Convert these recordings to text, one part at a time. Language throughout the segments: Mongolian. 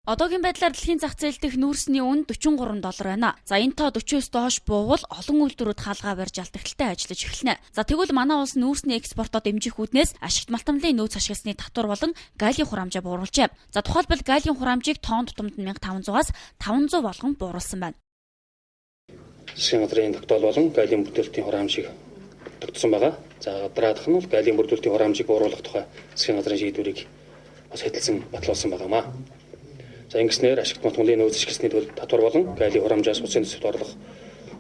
Одоогийн байдлаар дэлхийн зах зээл дэх нүүрсний үн $43 байна. За энэ тоо 40-с доош буувал олон үйлдвэрүүд хаалгаа барьж алдагдaltaй ажиллаж эхэлнэ. За тэгвэл манай улс нүүрсний экспортоо дэмжих үүднээс ашигт малтамлын нөөц ашигласны татвар болон галийн хураамжаа бууруулжээ. За тухайлбал галийн хураамжийг тонн тутамд 1500-аас 500 болгон бууруулсан байна. Засгийн газрын тогтоол болон галийн бүрдүүлэлтийн хураамжийг тогтсон байгаа. За дараадах нь бол галийн бүрдүүлэлтийн хураамжийг бууруулах тухай засгийн газрын шийдвэрийг бас хэдэлсэн батлуулсан байгаамаа. За ингэснээр ашигт малтамлын нөөц ашигласны төлөв татвар болон галийн хураамжаас улсын төсөвт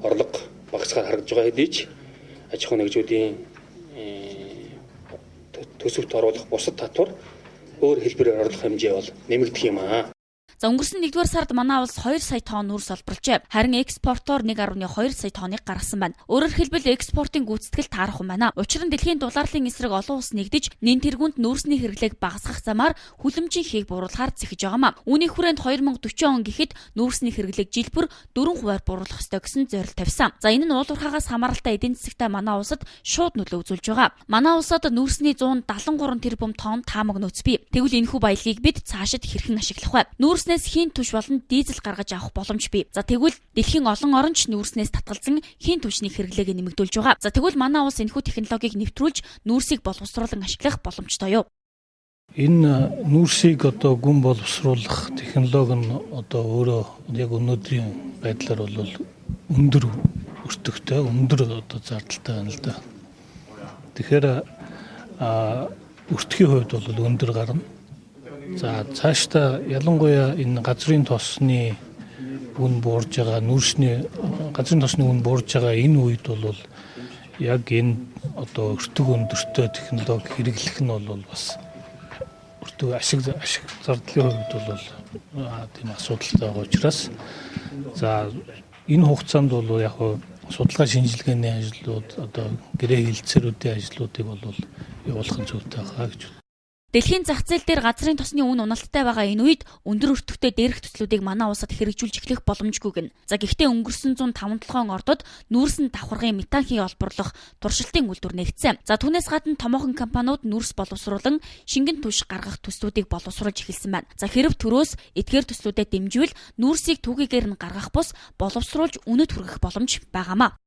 орлого багасгаар харагдж байгаа хэдий ч аж ахуйн нэгжүүдийн төсөвт оруулах бусад татвар өөр хэлбэрээр орлох хэмжээ бол нэмэгдэх юм аа. За өнгөрсөн 1-р сард манай улс 2 сая тонн нүүрс олборлжээ. Харин экспортоор 1.2 сая тонныг гаргасан байна. Өөрөөр хэлбэл экспортын гүйцэтгэл таарах юм байна. Учир нь дэлхийн дулаарлын эсрэг олон улс нэгдэж нэн тэргуунд нүүрсний хэрэглээг багасгах замаар хүлэмжийн хийх бууруулахаар зэхэж байгаамаа. Үүний хүрээнд 2040 он гэхэд нүүрсний хэрэглээг жил бүр 4% бууруулах ёстой гэсэн зорилт тавьсан. За энэ нь уулуурхаагаас хамааралтай эдийн засагтай манай улсад шууд нөлөө үзүүлж байгаа. Манай улсад нүүрсний 173 тэрбум тонн таамаг нөөц бий. Тэгвэл энэхүү баялагийг бид цаашид хэрхэн ашиглах вэ? Нүүрснээс хийн түвш болон дизель гаргаж авах боломж бий. За тэгвэл дэлхийн олон орн ч нүүрснээс татгалзан хийн түвшний хэрэглээг нэмэгдүүлж байгаа. За тэгвэл манай улс энэхүү технологиг нэвтрүүлж нүүрсийг боловсруулан ашиглах боломжтой юу? Энэ нүүрсийг одоо гүн боловсруулах технологи нь одоо өөрөө яг өнөөдрийн байдлаар бол өндөр өртөгтэй, өндөр одоо зардалтай байна л да. Тэгэхээр өртөхийн хувьд бол өндөр гарна. За цаашдаа ялангуяа энэ газрын тосны үн буурж байгаа газрын тосны үн буурж байгаа энэ үед бол яг энэ одоо өртөг өндөртэй технологи хэрэглэх нь бол бас өртөг ашиг зардлын хувьд бол тийм асуудалтай байгаа учраас за энэ хугацаанд бол яг судалгаа шинжилгээний ажлууд одоо гэрээ хилцээрүүдийн ажлуудыг бол явуулах нь зүйтэй байгаа гэж. Дэлхийн зах зээл дээр газрын тосны үн уналттай байгаа энэ үед өндөр өртөгтэй дээрх төслүүдийг манай улсад хэрэгжүүлж эхлэх боломжгүй гэнэ. За гэхдээ өнгөрсөн 105-7 ордод нүүрсэн давхаргын метанхий олборлох туршилтын үйлдвэр нэгдсэн. За түүнээс гадна томоохон компаниуд нүүрс боловсруулан шингэн түвш гаргах төслүүдийг боловсруулж эхэлсэн байна. За хэрэв төрөөс эдгээр төслүүдэд дэмжвэл нүүрсийг түүхийгээр нь гаргах бус боловсруулж үнэт хүргэх боломж байгаамаа.